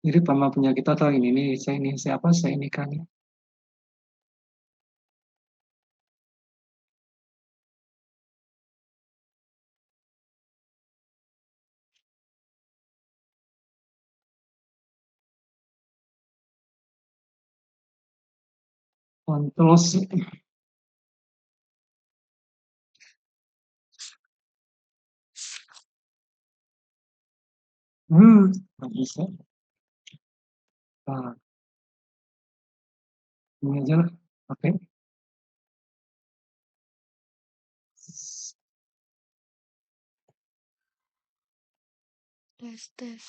Mirip sama punya kita tuh ini siapa, saya ini kan. Kontrol C. Nggak bisa. Nah, ini aja lah. Oke. Tes tes.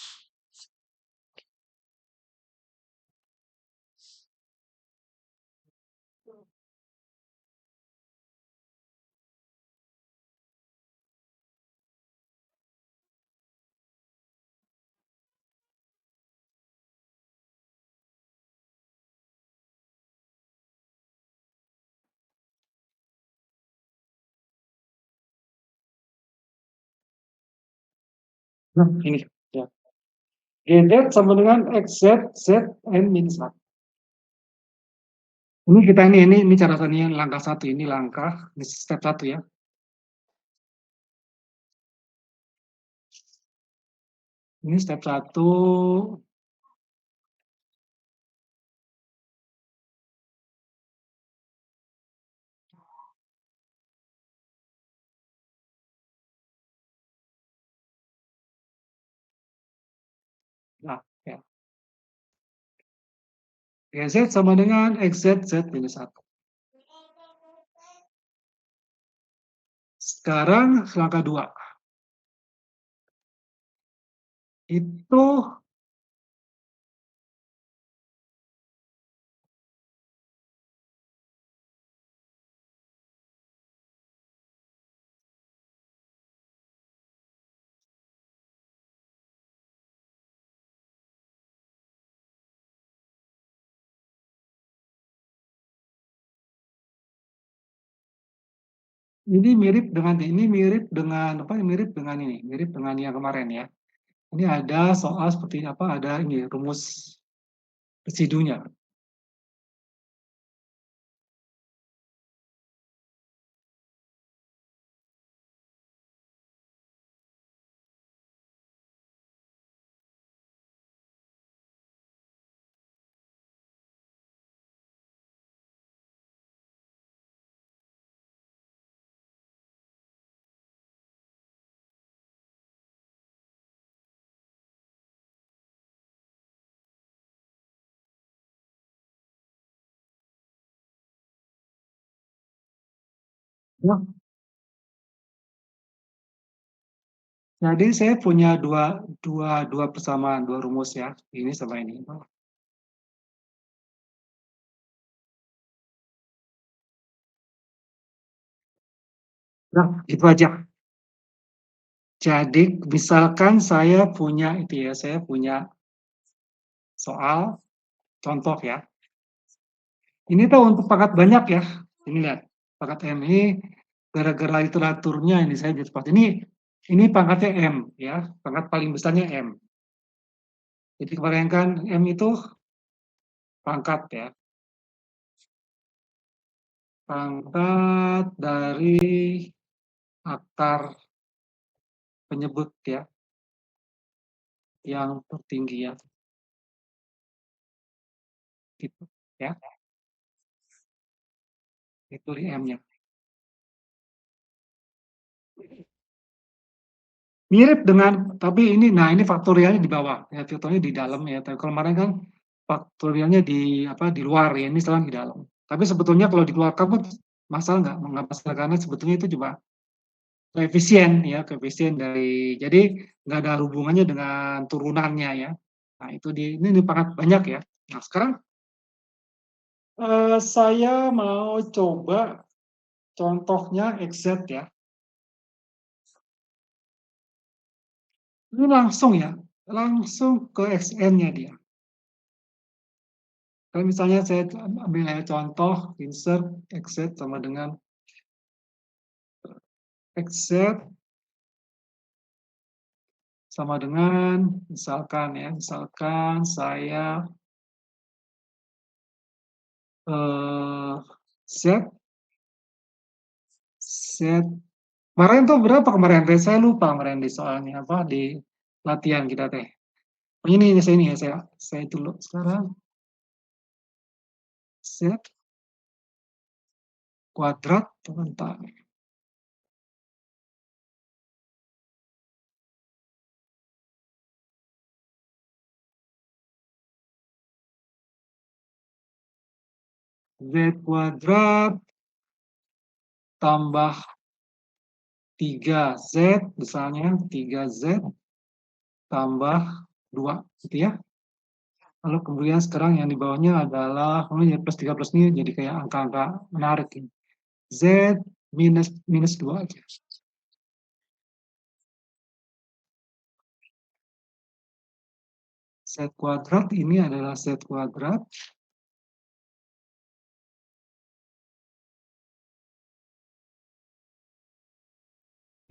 Nah, ini ya. GZ sama dengan XZ, Z, N minus 1. Ini kita ini catatannya langkah 1, ini langkah, ini step 1 ya. Ini step 1. Nah, ya. GZ sama dengan XZ, Z minus 1. Sekarang langkah 2. Itu ini mirip dengan apa? Mirip dengan ini, mirip dengan yang kemarin ya. Ini ada soal seperti apa? Ada ini rumus residunya. Ya, jadi saya punya dua persamaan, dua rumus ya. Ini sama ini. Nah, itu aja. Jadi misalkan saya punya itu ya, saya punya soal contoh ya. Ini tuh untuk pangkat banyak ya. Ini lihat, pangkat M ini gara-gara literaturnya ini saya jadi seperti ini pangkatnya M ya, pangkat paling besarnya M. Jadi kemarin kan M itu pangkat ya, pangkat dari akar penyebut ya, yang tertinggi ya, gitu ya, itu di M-nya. Mirip dengan, tapi nah ini faktorialnya di bawah, ya faktorialnya di dalam ya. Tapi kalau kemarin kan faktorialnya di apa di luar ya, ini sekarang di dalam. Tapi sebetulnya kalau dikeluarkan pun masalah nggak masalah karena sebetulnya itu juga koefisien ya, koefisien dari, jadi nggak ada hubungannya dengan turunannya ya. Nah itu ini pangkat banyak ya. Nah sekarang saya mau coba contohnya XZ ya. Ini langsung ya, langsung ke XN-nya dia. Kalau misalnya saya ambil contoh, insert XZ sama dengan XZ sama dengan misalkan ya, misalkan saya Z Z kemarin tuh berapa kemarin teh? Saya lupa kemarin di soalnya apa di latihan kita teh. Oh, ini ya saya dulu sekarang Z kuadrat bentar. Z kuadrat tambah 3Z misalnya 3Z tambah 2 gitu ya. Lalu kemudian sekarang yang di bawahnya adalah ya plus 3 plus ini jadi kayak angka-angka menarik ini. Z minus minus 2 aja. Z kuadrat ini adalah Z kuadrat.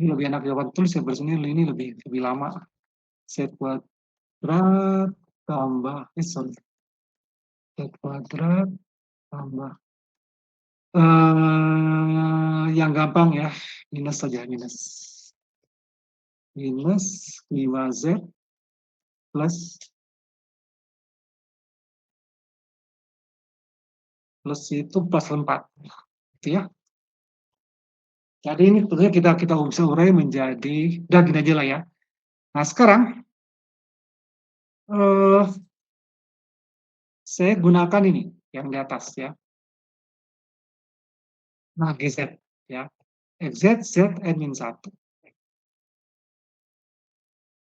Ini lebih enak jawaban tulis ya, bersini ini lebih lama. Z kuadrat tambah, sorry. Z kuadrat tambah. Yang gampang ya, minus saja, minus. Minus 5Z plus itu plus 4. Gitu ya. Jadi ini tentunya kita bisa urai menjadi, udah gini aja lah ya. Nah sekarang, saya gunakan ini, yang di atas ya. Nah, GZ ya. XZ, Z, N min 1.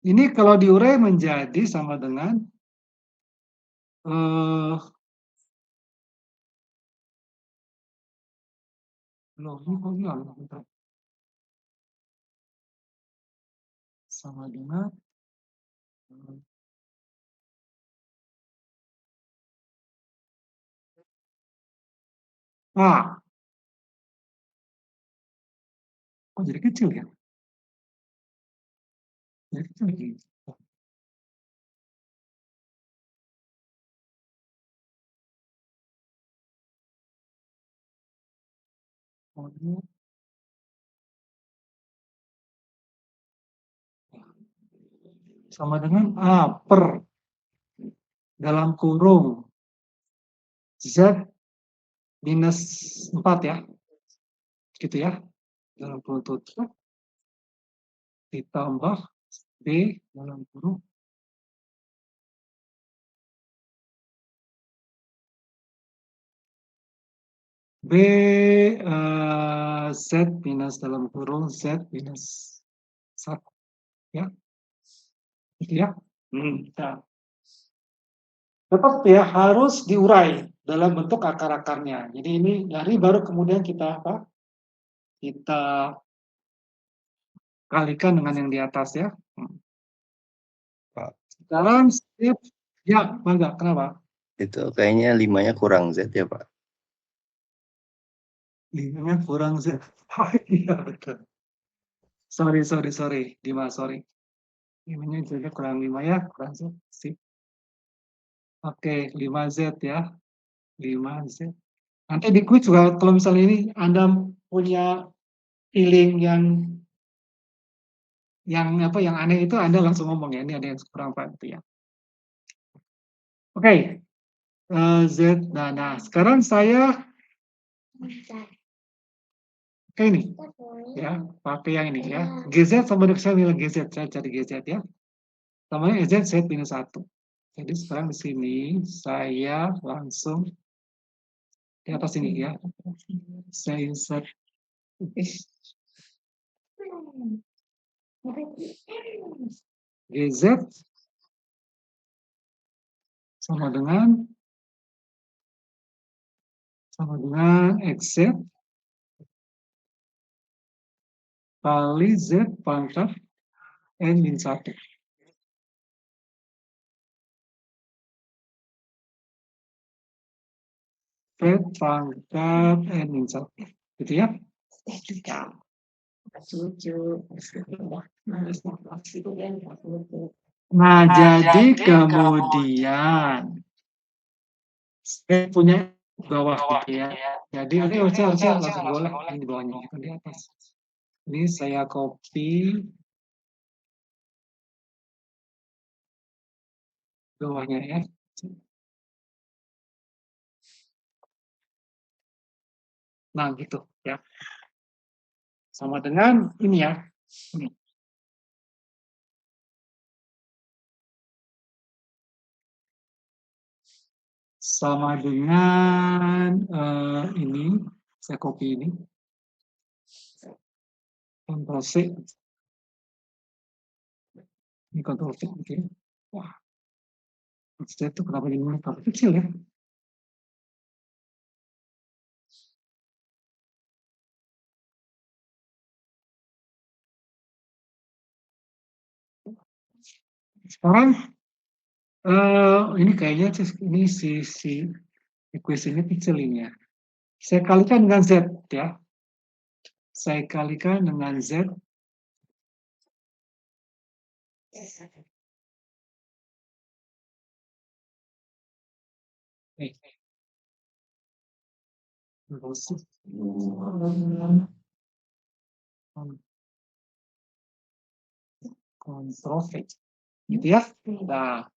Ini kalau diurai menjadi sama dengan sama dengan kok jadi kecil ya? Jadi kecil gitu. Sama dengan A per dalam kurung Z minus 4 ya. Gitu ya. Dalam kurung tutup ditambah B dalam kurung B Z minus dalam kurung Z minus 1 ya. Gitu ya. Nah. Tetap ya harus diurai dalam bentuk akar-akarnya. Jadi ini dari baru kemudian kita apa? Kita kalikan dengan yang di atas ya. Pak. Sekarang step ya, bangga. Kenapa? Itu kayaknya 5-nya kurang Z ya, Pak. 5-nya kurang Z. Oh, iya betul. Sorry. Dimas, sorry. 5-nya juga kurang 5 ya, kurang Z. Sip. Oke, 5Z ya. 5Z. Nanti di quiz juga kalau misalnya ini Anda punya feeling yang aneh itu Anda langsung ngomong ya, ini ada yang kurang Pak gitu ya. Oke. Z. Nah, sekarang saya oke ini ya, pakai yang ini ya. GZ sama dengan saya nilai GZ, saya cari GZ ya. Sama dengan Z minus 1. Jadi sekarang di sini saya langsung di atas ini ya. Saya insert GZ sama dengan XZ kali Z pangkat N min 1. Z pangkat N min 1. Gitu ya. Nah, jadi kemudian saya punya bawah gitu ya. Jadi ini harusnya langsung boleh ini di bawahnya, bukan di atas. Ini saya copy bawahnya ya. Nah, gitu ya. Sama dengan ini ya. Ini. Sama dengan ini, saya copy ini. Ctrl C. Ini Ctrl C, oke. Wah, maksudnya itu kenapa ini kecil ya? Sekarang ini kayaknya ini si equation-nya kecil ini ya. Saya kalikan dengan Z ya. Saya kalikan dengan Z. Kontrol V. Gitu ya. Nah,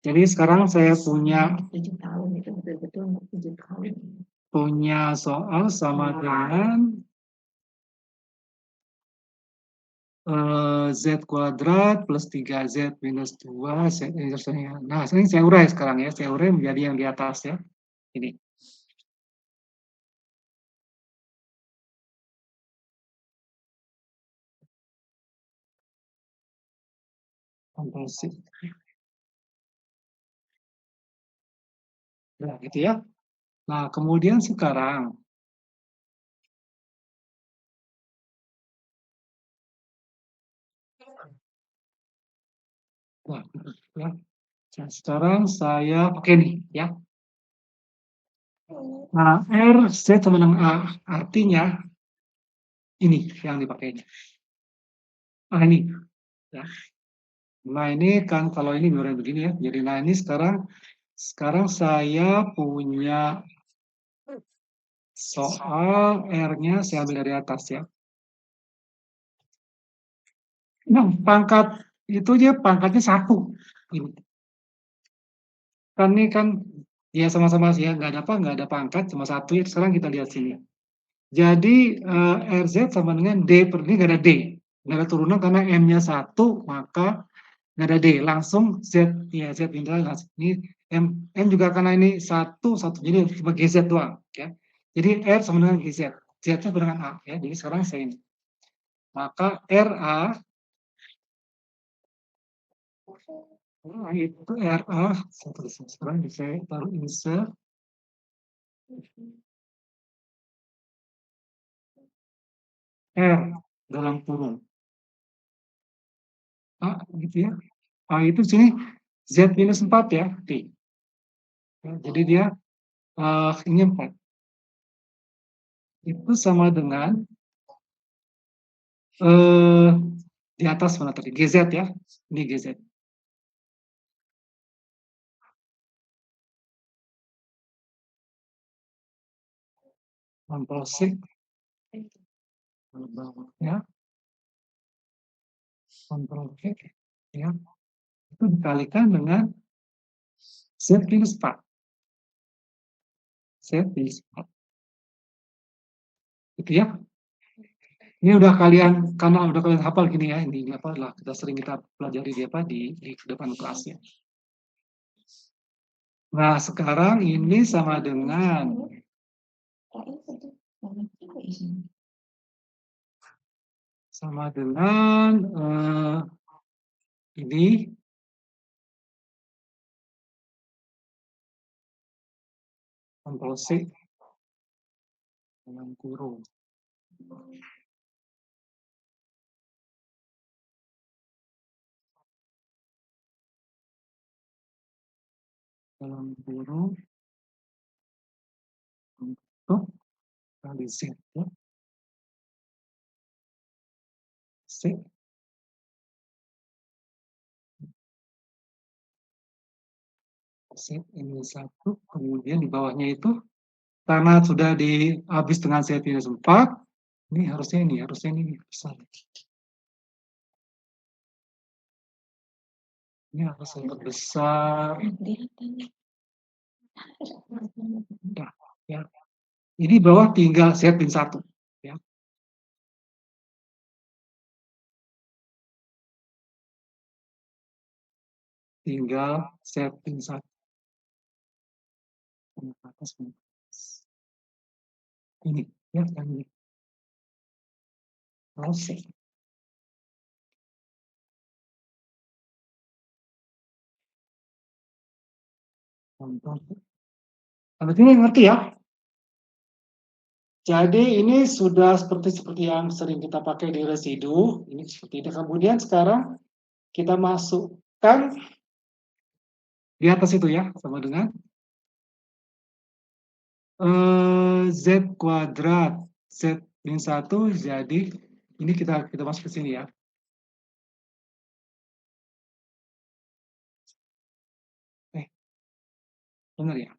jadi sekarang saya punya soal sama dengan Z kuadrat plus 3Z minus 2. Nah, ini saya urai sekarang ya. Saya urai menjadi yang di atas ya. Ini. Kontrol C. Nah, gitu ya. Nah, kemudian sekarang nah, ya. Sekarang saya pakai nih ya. Nah, R Z sama dengan A. Artinya ini yang dipakainya. Nah, ini ya. Nah, ini kan kalau ini begini ya. Jadi nah ini sekarang saya punya soal R-nya saya ambil dari atas ya. Nah, pangkat itu dia pangkatnya 1. Ini. Kan ini kan ya sama-sama sih ya, nggak ada pangkat, cuma 1 ya. Sekarang kita lihat sini. Jadi RZ sama dengan D, ini nggak ada D. Nggak ada turunan karena M-nya 1, maka nggak ada D. Langsung Z, ya Z integral langsung. Ini M juga karena ini 1, jadi cuma GZ doang. Ya. Jadi R sama dengan GZ. Z-nya sama dengan A. Ya. Jadi sekarang saya ini. Maka RA itu RA, saya tulis sekarang saya taruh insert R dalam kurung. A gitu ya. A itu sini Z minus 4 ya, D. Ya, jadi dia ini 4. Itu sama dengan di atas mana tadi? GZ ya. Ini GZ. Kontrol C. Ya. Kontrol V. Ya. Itu dikalikan dengan Z minus 4. Z minus 4. Itu ya. Ini udah karena udah kalian hafal gini ya, ini apa lah, kita pelajari di apa di depan kelas ya. Nah, sekarang ini sama dengan ini Kontrol C dalam kurung. Dalam kurung untuk kali Z ya. C. Z N-1, kemudian di bawahnya itu, karena sudah habis dengan Z minus 4, ini harusnya ini besar. Ini harus sangat besar. Udah, ya. Ini bawah tinggal Z min 1. Ya. Tinggal Z min 1. Ini, ya, yang ini. Proses. Sampai sini ngerti ya? Jadi ini sudah seperti yang sering kita pakai di residu. Ini seperti ini. Kemudian sekarang kita masukkan di atas itu ya, sama dengan Z kuadrat Z min 1, jadi ini kita masuk ke sini ya. Benar ya?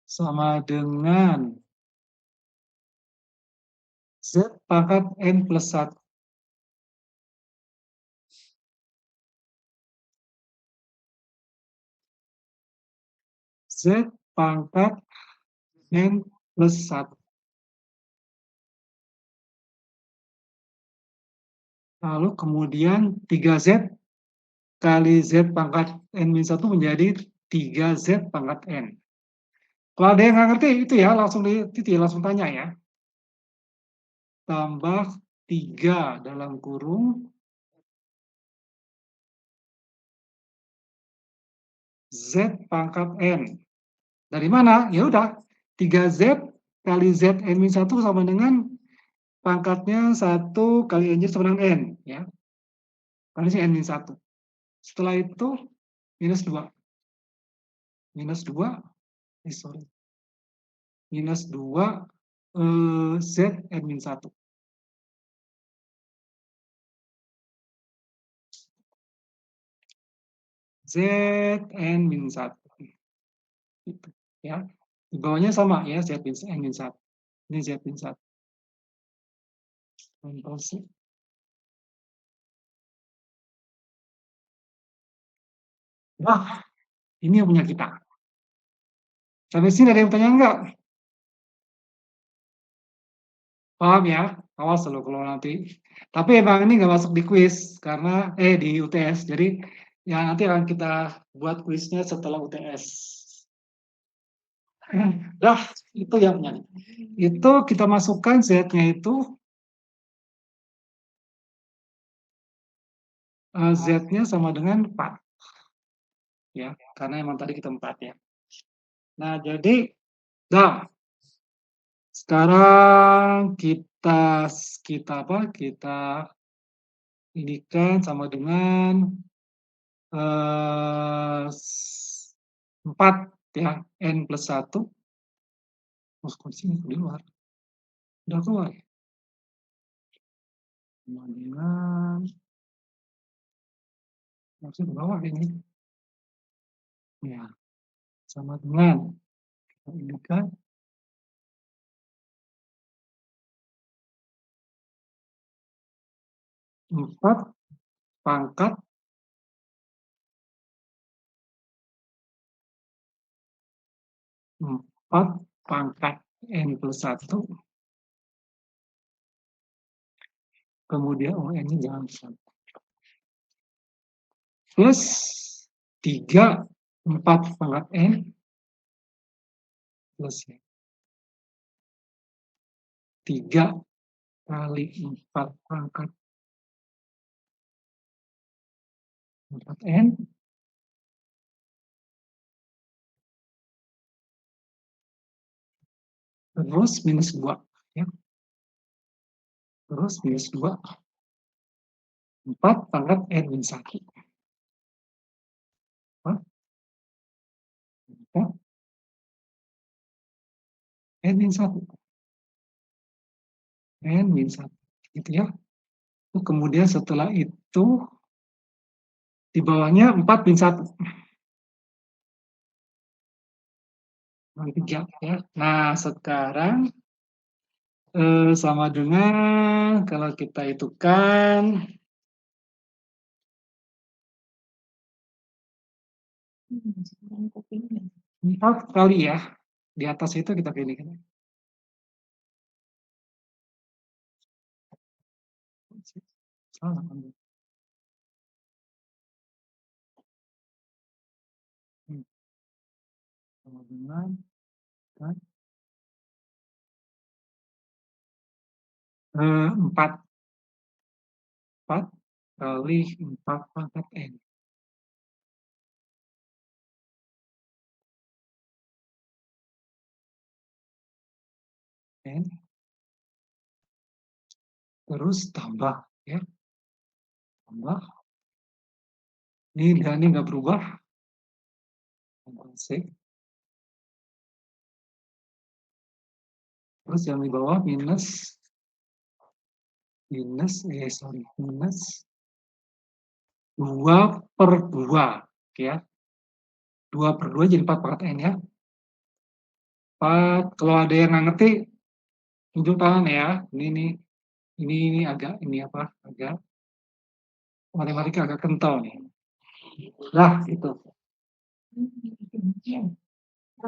Sama dengan Z pangkat N plus 1. Z pangkat N plus 1. Lalu kemudian 3Z kali Z pangkat N-1 menjadi 3Z pangkat N. Kalau ada yang nggak ngerti itu ya, langsung tanya ya. Tambah 3 dalam kurung Z pangkat N. Dari mana? Ya udah, 3Z kali Z N-1 sama dengan pangkatnya 1 kali N sama dengan N. Ya. Kali ini N-1. Setelah itu, minus 2. Minus 2, minus 2 Z N-1. Z N-1. Itu, ya. Di bawahnya sama ya, Z N-1. Ini Z N-1. Control C. Nah, ini yang punya kita. Sampai sini ada yang tanya enggak? Paham ya? Awas loh kalau nanti. Tapi emang ini nggak masuk di kuis karena di UTS. Jadi ya nanti akan kita buat kuisnya setelah UTS. Dah, itu yang punya. Itu kita masukkan Z-nya itu Z-nya sama dengan 4. Ya, karena emang tadi kita 4 ya. Nah, jadi sekarang kita indikan sama dengan 4 ya, N plus 1. Sini di luar. Udah keluar. Kemudian masih ke bawah ini. Ya, sama dengan kita indikan 4 pangkat N plus 1. Kemudian N-nya jangan sampai. Plus 3, 4 pangkat N plus 3 kali 4 pangkat N terus minus 2 ya. Terus minus 2 4 pangkat N min 1. N-1. N-1. Gitu ya. Kemudian setelah itu, di bawahnya 4-1. 3 ya. Nah, sekarang sama dengan kalau kita hitukan 4 kali ya. Di atas itu kita pilih. Salah. Sama dengan kan, 4 kali 4 pangkat N. N. Terus tambah ya. Tambah. Ini nggak berubah. C. Terus yang di bawah minus minus 2/2 ya. 2/2 jadi 4 pangkat N ya. 4, kalau ada yang nggak ngerti tunjuk tangan ya. Ini agak agak matematika agak kental nih. Nah, itu.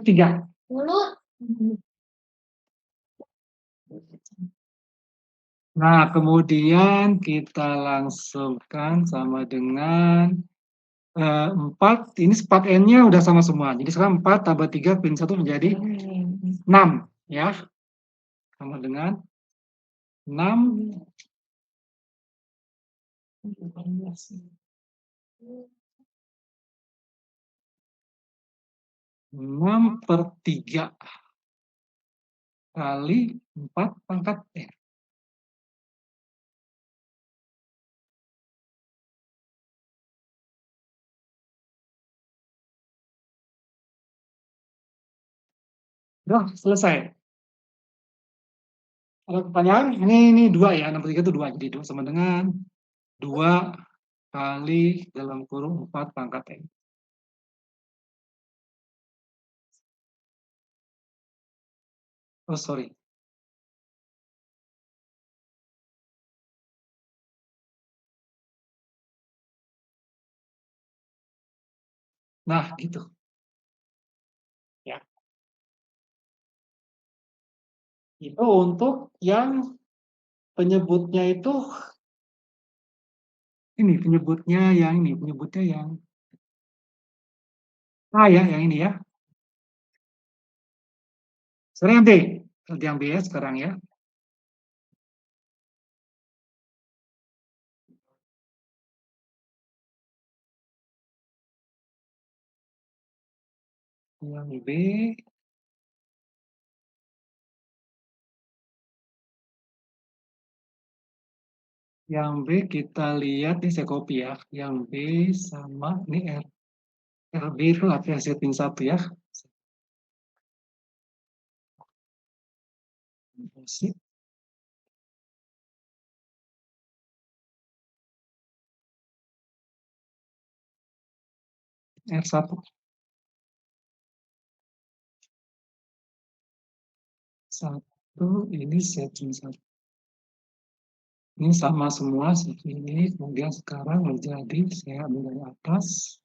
3. Nah, kemudian kita langsungkan sama dengan 4, ini 4 N-nya udah sama semua. Jadi sekarang 4 tambah 3 pin 1 menjadi 6 ya. Sama dengan 6 6/3 kali 4 pangkat N. Udah selesai. Ada pertanyaan? Ini 2 ya, 6/3 itu 2. Jadi 2 sama dengan 2 kali dalam kurung 4 pangkat N. Oh, sorry. Nah, gitu. Ya. Itu untuk yang penyebutnya itu penyebutnya yang A ya, yang ini ya. Sekarang yang B. Yang B ya sekarang ya. Yang B. Yang B kita lihat nih, saya copy ya. Yang B sama ini R. RB itu artinya setting 1 ya. R1. 1 ini setting 1. Ini sama semua ini, kemudian sekarang menjadi saya ambil dari atas.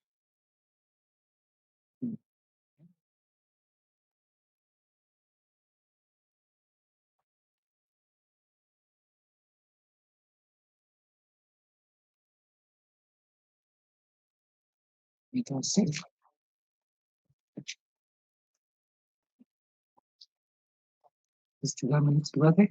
Kita save. Terus juga menit 2 deh.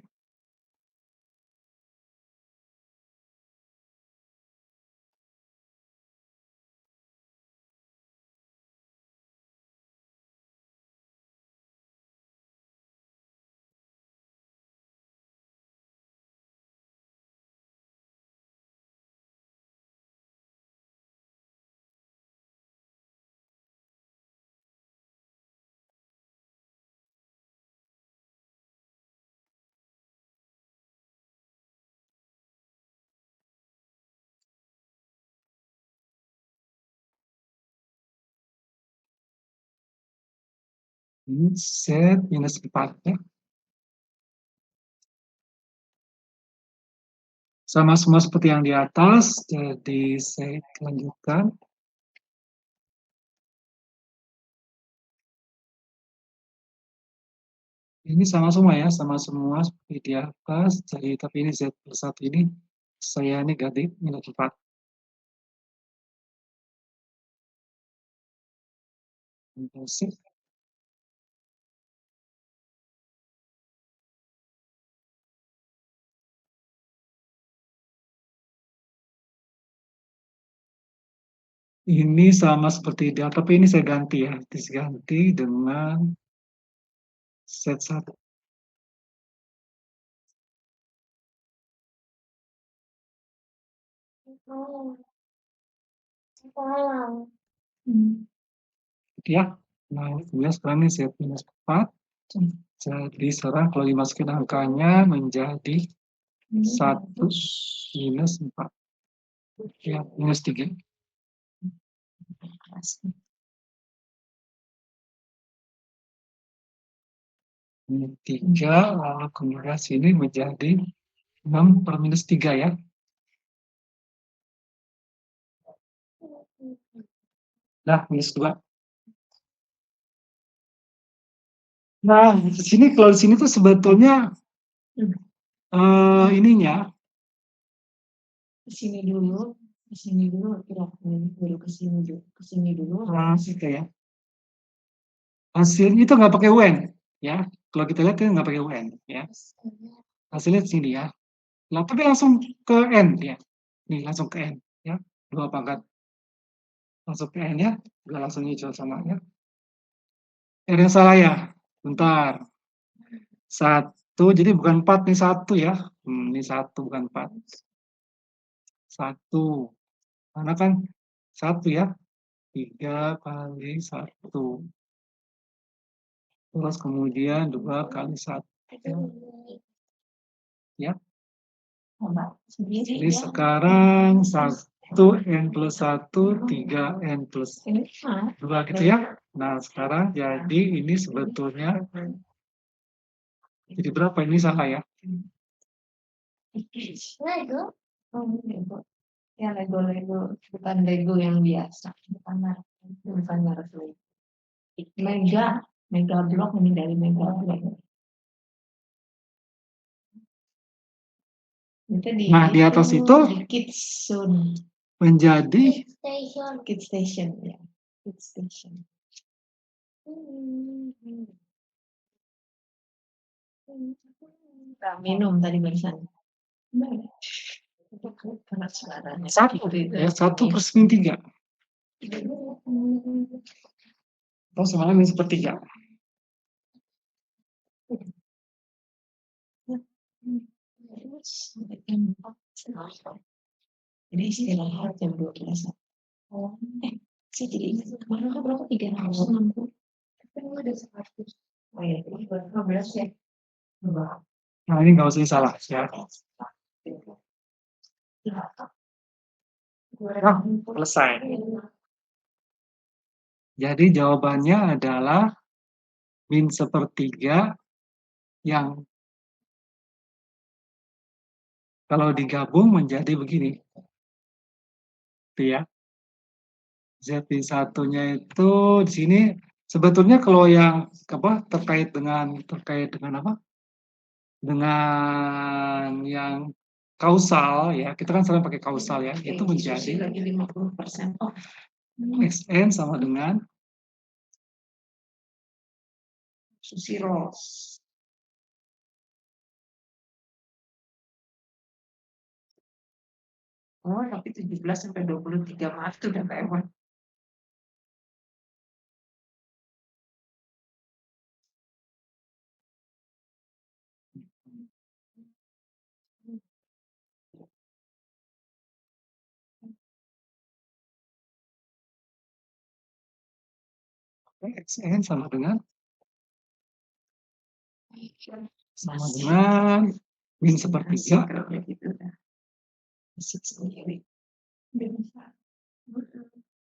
Ini Z minus 4 ya. Sama semua seperti yang di atas, jadi saya lanjutkan. Ini sama semua ya, sama semua seperti di atas, jadi tapi ini Z plus 1 ini saya negatif minus 4. Sip. Ini sama seperti dia, tapi ini saya ganti ya, diganti dengan Z1. Ya, nah kemudian sekarang ini Z minus 4. Jadi sekarang kalau dimasukin angkanya menjadi 1 minus 4. Ya, minus 3. Minus 3, lalu kemudian sini menjadi 6 per minus 3 ya. Nah, minus 2. Nah, di sini kalau di sini tuh sebetulnya ininya Ke sini dulu, baru ke sini dulu. gitu ya. Hasilnya itu nggak pakai UN ya. Kalau kita lihat itu nggak pakai UN ya. Hasilnya di sini ya. Nah, tapi langsung ke N ya. Nih langsung ke N ya. 2 pangkat. Langsung ke N ya. Nggak langsung hijau sama ya. Ada yang salah ya. Bentar. 1, jadi bukan 4 nih 1 ya. Ini 1 bukan 4. 1. Karena kan 1 ya. 3 kali 1. Terus kemudian 2 kali 1. Ya. Jadi sekarang 1N plus 1, 3N plus 2 gitu ya. Nah, sekarang jadi ini sebetulnya jadi berapa? Ini salah ya. Lego. Ya Lego, bukan Lego yang biasa, bukan Lego. Mega Block ini dari Mega Block. Nah, di atas itu Kitsun menjadi Kid Station ya. Kid Station. Nah, minum tadi barusan. Karena suaranya. 1 ya, 1 per min 3. Atau sama min sepertiga. Jadi istirahat jam 12. Saya jadi ingat kemarin kan berapa 360. Tapi udah 100. Oh iya, ini buat 15 ya. Nah, ini nggak usah salah ya. Nah, selesai. Jadi jawabannya adalah min sepertiga yang kalau digabung menjadi begini. Itu ya. Z min satunya itu di sini sebetulnya kalau yang apa terkait dengan apa? Dengan yang kausal ya, kita kan sering pakai kausal ya, itu menjadi lagi 50%. Oh, Xn sama dengan Susi Rose. Oh, tapi 17 sampai 23 Maret itu udah lewat. Xn sama dengan min sepertiga sendiri.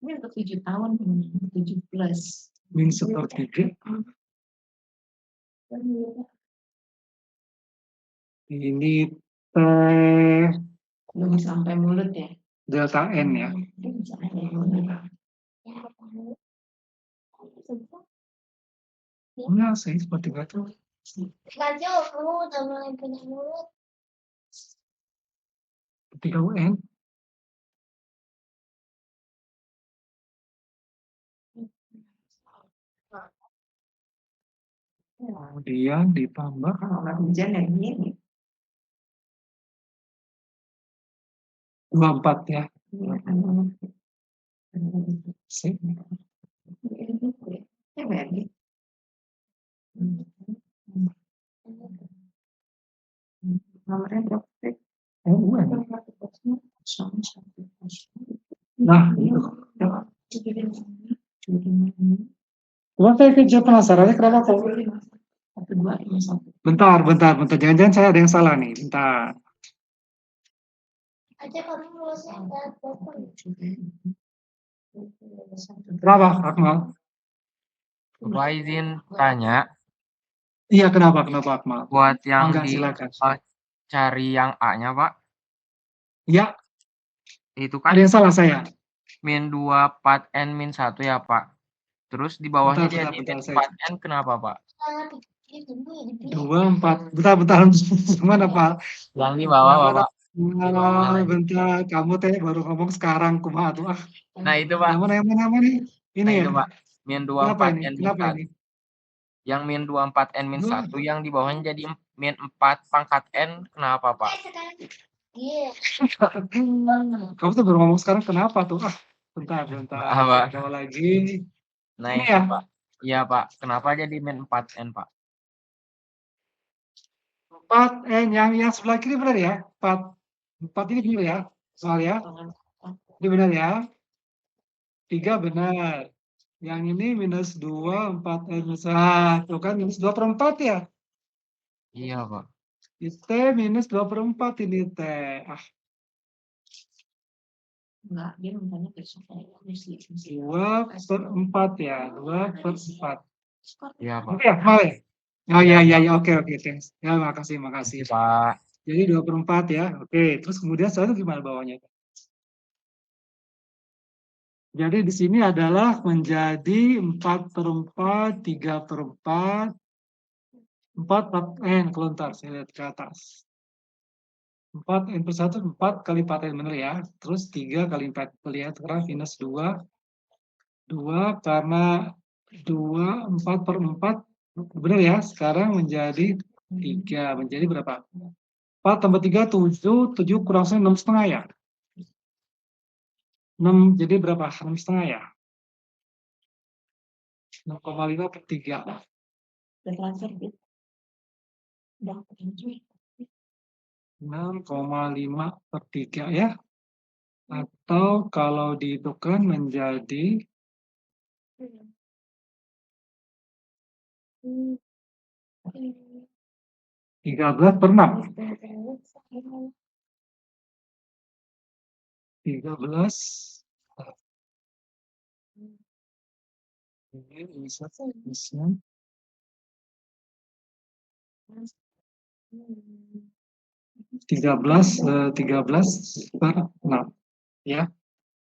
Ini untuk 7 tahun, 7 plus. min sepertiga Ini T Belum sampai mulut ya? delta N ya. Bisa ada mulut. Enggak sih, seperti itu. Bajo, kamu udah mulai punya mulut. Ketika UN. Kemudian ditambah Kalau nggak hujan ya gini. 24 ya. Iya, kan. Sip. Ya, Berdi. Nomornya berapa sih? UN. Sama satu. Nah, itu. Cuma Cuma saya kerja penasarannya kenapa kok. 1251. Bentar. Jangan-jangan saya ada yang salah nih. Bentar. Aja kamu mulusnya nggak potong. Kenapa, Akmal? Gua izin tanya Iya, kenapa, Akmal? buat yang Enggak, di silakan. cari yang A-nya, Pak. Ya, Itu ada kan yang salah saya. min 2 part N min 1 ya, Pak. Terus di bawahnya Bentar, jadi bentar, min saya. 4 N kenapa, Pak? Ini dulu ya, di 24. Bentar. Gimana, Pak? Yang di bawah, Gimana? Pak. bawahnya lagi. Bentar. Kamu teh baru ngomong sekarang. Kumaha tuh? Nah, itu, Pak. Yang mana nih? Ini Nah, ya? itu, Pak. Min 2 Kenapa 4 ini? N min Kenapa 1. ini? Yang min 2 4 N min 1 yang di bawahnya jadi min 4 pangkat N kenapa, Pak? Iya. Kamu tuh baru ngomong sekarang kenapa tuh? Bentar. Apa? Coba lagi. Nah, Ini itu, ya? Pak. Iya, Pak. Kenapa jadi min 4 N, Pak? 4 yang sebelah kiri benar ya? 4 ini benar ya? Soal ya? Ini benar ya? 3 benar. Yang ini minus 2, 4 minus 1 kan minus 2/4 ya? Iya, Pak. T minus 2/4 ini T. Enggak, dia mintanya besok ya. 2/4 ya? 2/4. Iya, Pak. Oke ya, mau ya? Oh iya, oke, thanks. Ya, makasih. Makasih, Pak. Jadi 2/4 ya, oke. Terus kemudian setelah itu gimana bawahnya? Jadi di sini adalah menjadi 4/4, 3/4, 4 N, kelontar, saya lihat ke atas. 4 N plus 1, 4 kali 4 N, benar ya. Terus 3 kali 4, lihat sekarang minus 2. 2 karena 2, 4/4, benar ya. Sekarang menjadi 3, menjadi berapa? 4 tambah 3, 7, 7 kurang 6,5 ya. 6, jadi berapa? 6,5 ya? 6,5/3. Udah transfer gitu. Udah transfer. 6,5/3 ya. Atau kalau dihitungkan menjadi 13/6. 13. Ini bisa. 13/6 ya.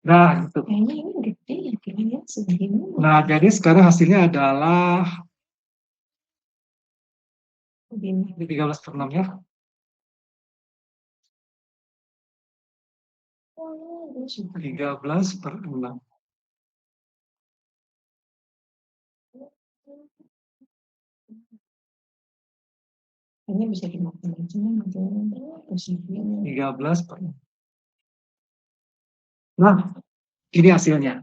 Nah, itu. Kayaknya ini gede ya, kayaknya segini. Nah, jadi sekarang hasilnya adalah Begini. 13/6 ya. Oh, 13/6. Kayaknya bisa dimakan aja posisinya. 13/6. Nah, ini hasilnya.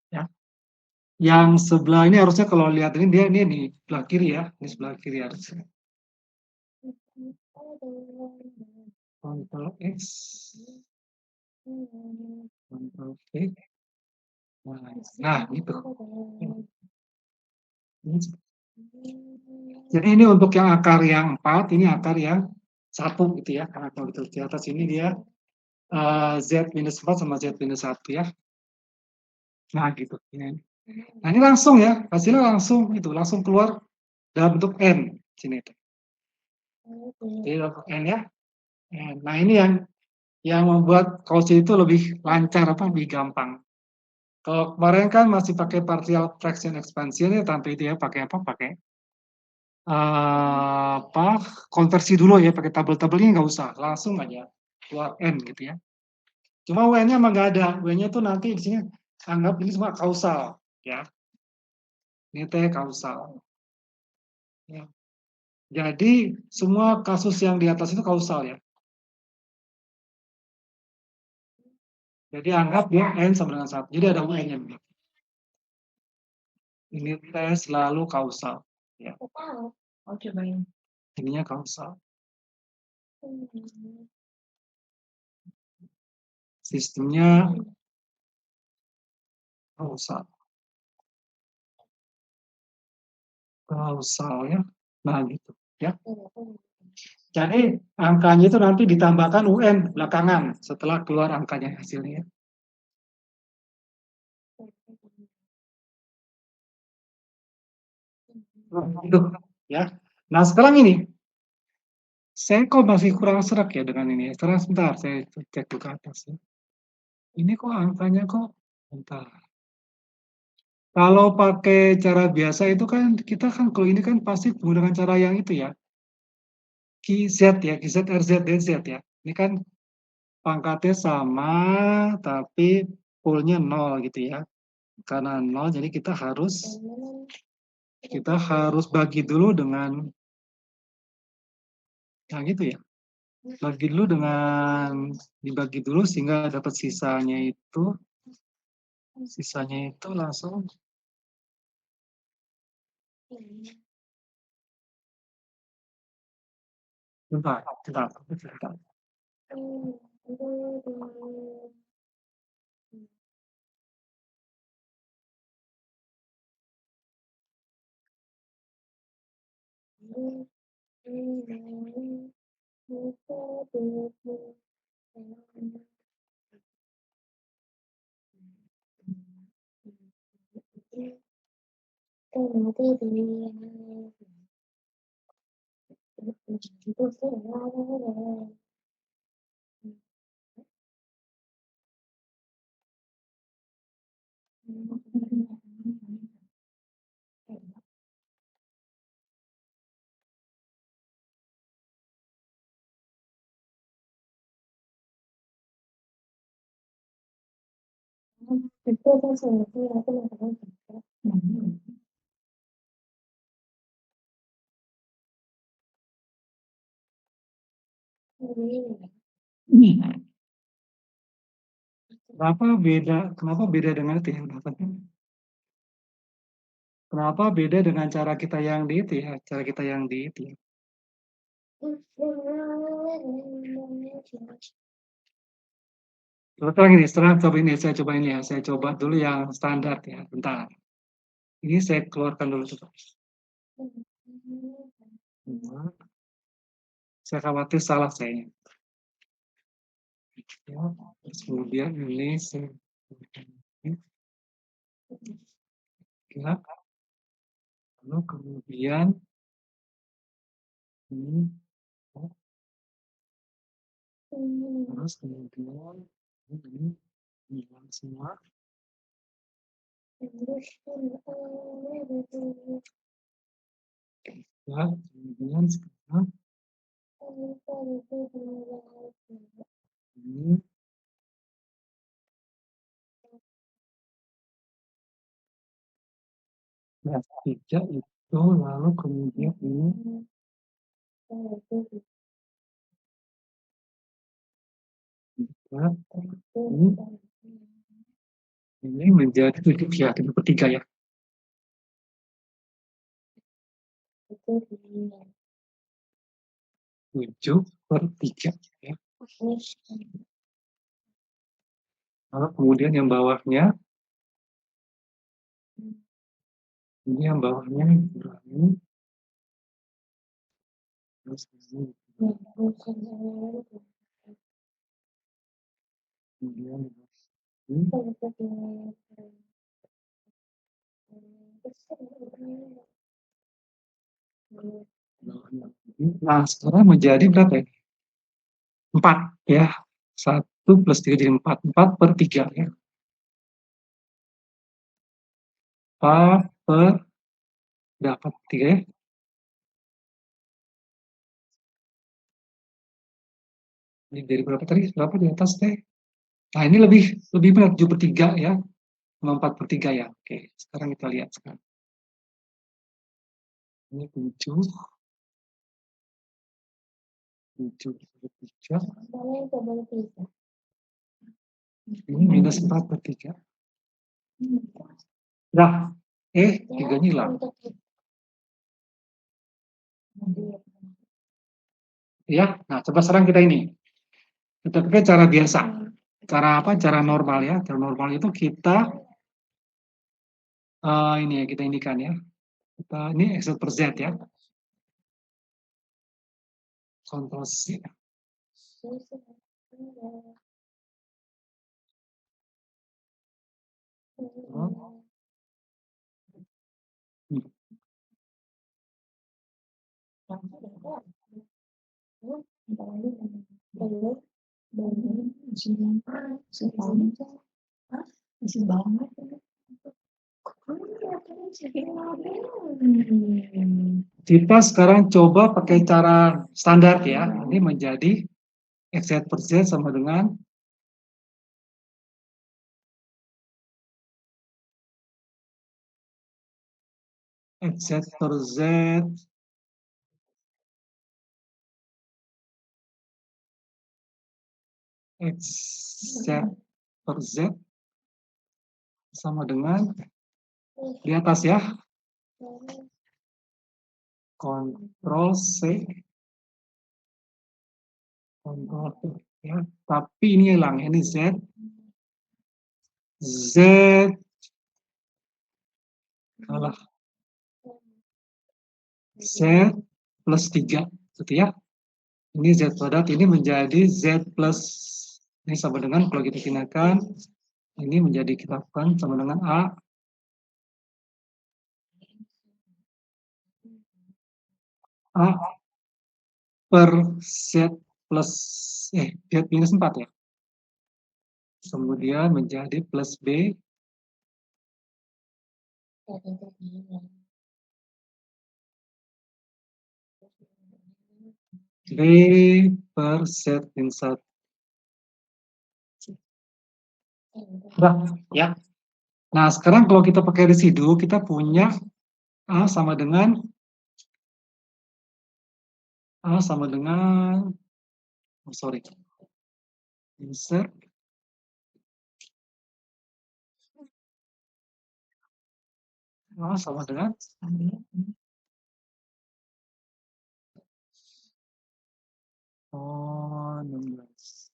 Ya. Yang sebelah ini harusnya kalau lihat ini dia ini di sebelah kiri ya. Ini sebelah kiri harusnya. Ctrl X. Ctrl V. Nah, gitu. Jadi ini untuk yang akar yang 4, ini akar yang 1 gitu ya. Karena kalau gitu di atas ini dia Z minus 4 sama Z minus 1 ya. Nah, gitu. Nah, ini langsung ya. Hasilnya langsung keluar dalam bentuk N. Sini tuh. Jadi N ya. N. Nah ini yang membuat Cauchy itu lebih lancar, lebih gampang. Kalau kemarin kan masih pakai partial fraction expansion ya, tanpa itu ya, pakai konversi dulu ya, pakai tabel-tabel ini nggak usah, langsung aja keluar N gitu ya. Cuma UN-nya emang nggak ada, UN-nya tuh nanti di sini anggap ini semua kausal ya. Ini T kausal. Ya. Jadi semua kasus yang di atas itu kausal ya. Jadi anggap dia N sama dengan 1. Jadi ada UN-nya. Ini T selalu kausal. Ya. Oh, cobain. Ininya kausal. Sistemnya kausal. Kausal ya. Nah gitu ya. Jadi angkanya itu nanti ditambahkan UN belakangan setelah keluar angkanya hasilnya. Gitu, ya. Nah sekarang ini, saya kok masih kurang serak ya dengan ini. Sebentar, saya cek ke atas. Ya. Ini kok angkanya kok, bentar. Kalau pakai cara biasa itu kan, kita kan kalau ini kan pasti menggunakan cara yang itu ya. QZ ya, QZ, RZ, DZ ya. Ini kan pangkatnya sama, tapi poolnya 0 gitu ya. Karena 0, jadi kita harus bagi dulu dengan yang gitu ya. Dibagi dulu sehingga dapat sisanya itu langsung bentar. Kenapa beda dengan itu yang dapatnya? Kenapa beda dengan cara kita yang di itu ya? Cara kita yang di itu ya? Setelah coba ini, saya coba ini ya. Saya coba dulu yang standar ya. Bentar. Ini saya keluarkan dulu coba. Saya khawatir salah saya. Ya, kemudian ini saya ya, lalu kemudian ini terus kemudian ini semua ya, kemudian sekarang ini ya, 3 itu lalu kemudian ini ya, ini menjadi 7 ya, 7/3 ya. 7/3 ya. Lalu kemudian yang bawahnya ini yang bawahnya ini terus ini kemudian ini Nah, sekarang menjadi berapa ya? 4 ya. 1 plus 3 jadi 4. 4 per 3 ya. 4 per dapat 3 ya. Ini dari berapa tadi? Berapa di atas teh? Nah, ini lebih benar 7 per 3 ya. 4 per 3 ya. Oke, sekarang kita lihat sekarang. Ini 7 per 3. Boleh coba bisa. Ini minus 4 per 3. Nah, 3-nya hilang. Untuk Ya, nah coba sekarang kita ini. Kita pakai cara biasa. Cara apa? Cara normal ya. Cara normal itu kita ini ya, kita indikan ya. Kita ini Excel per Z ya. Ctrl C. Kita sekarang coba pakai cara standar ya. Ini menjadi X per Z sama dengan X per Z X per Z sama dengan di atas ya. Ctrl C. Ctrl V ya. Tapi ini hilang. Ini Z kalah Z plus 3 gitu ya. Ini Z padat ini menjadi Z plus ini sama dengan kalau kita pindahkan ini menjadi kita lakukan sama dengan A per Z plus Z minus 4 ya. Kemudian menjadi plus B per Z minus 1. Nah, ya. Nah, sekarang kalau kita pakai residu, kita punya A sama dengan insert A sama dengan 16.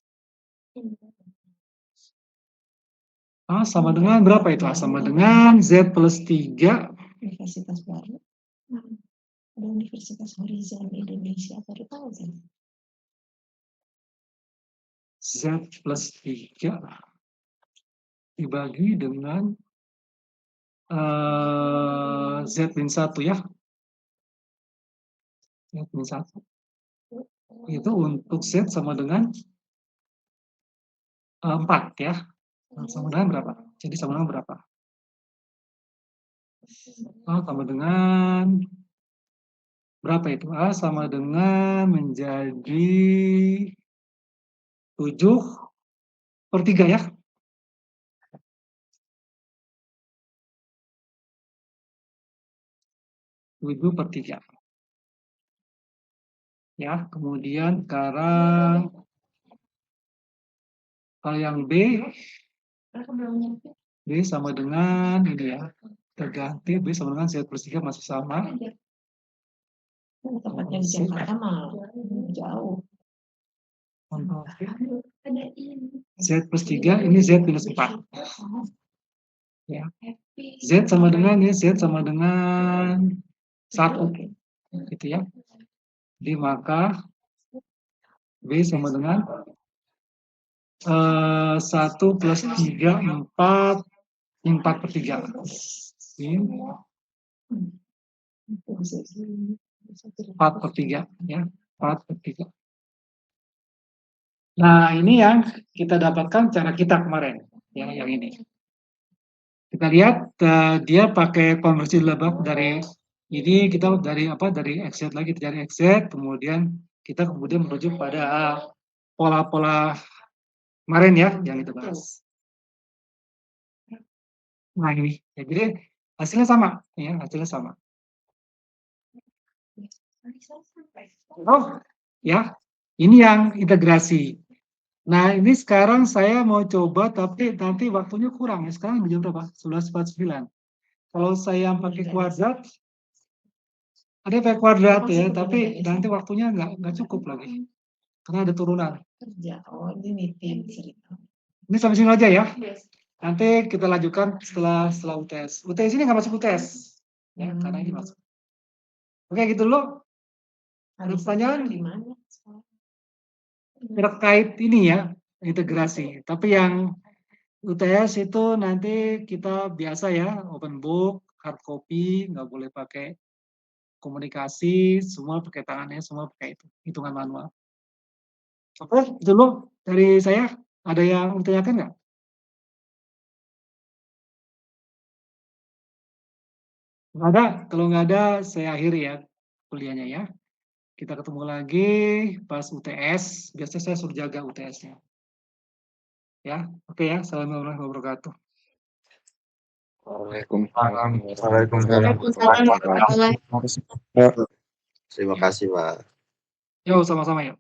A sama dengan berapa itu? A sama dengan Z plus 3. Universitas baru. Ada Universitas Horizon Indonesia baru tahu sih. Z plus 3 dibagi dengan Z min 1 ya. Z min 1. Itu untuk Z sama dengan 4 ya. Sama dengan berapa? Jadi sama dengan berapa? A sama dengan berapa itu? A sama dengan menjadi 7 per 3 ya. Tujuh per 3. Ya, kemudian sekarang kalau yang B sama dengan ini ya. Kita ganti B sama dengan Z plus 3 masih sama. Tempatnya di Jakarta mah jauh. Z plus 3 ini Z minus 4. Ya. Z sama dengan ya, Z sama dengan 1. Gitu ya. Jadi maka B sama dengan 1 plus 3, 4 per 3. 4/3 ya, 4/3. Nah, ini yang kita dapatkan cara kita kemarin, ya, yang ini. Kita lihat dia pakai konversi lebak dari ini, kita dari apa, dari XZ lagi, dari XZ, kemudian kita merujuk pada pola-pola kemarin ya yang kita bahas. Nah ini, ya, jadi hasilnya sama, ya, hasilnya sama. Oh, ya, ini yang integrasi. Nah, ini sekarang saya mau coba, tapi nanti waktunya kurang ya. Sekarang jam berapa? 11:49. Kalau saya pakai kuadrat, ada pakai kuadrat ya, tapi nanti waktunya nggak cukup lagi, karena ada turunan. Kerja, oh ini meeting cerita. Ini sampai sini aja ya. Nanti kita lanjutkan setelah UTS. UTS ini nggak masuk UTS, ya, karena ini masuk. Oke, gitu loh. Ada pertanyaan? Di mana? Terkait ini ya, integrasi. Tapi yang UTS itu nanti kita biasa ya, open book, hard copy, nggak boleh pakai komunikasi, semua pakai tangannya, semua pakai itu, hitungan manual. Oke, itu loh dari saya. Ada yang ditanyakan nggak? Nggak ada. Kalau nggak ada, saya akhiri ya kuliahnya ya. Kita ketemu lagi pas UTS. Biasanya saya suruh jaga UTS-nya. Ya, oke ya. Assalamualaikum warahmatullahi wabarakatuh. Waalaikumsalam. Waalaikumsalam warahmatullahi wabarakatuh. Terima kasih, Pak. Yo, sama-sama yuk.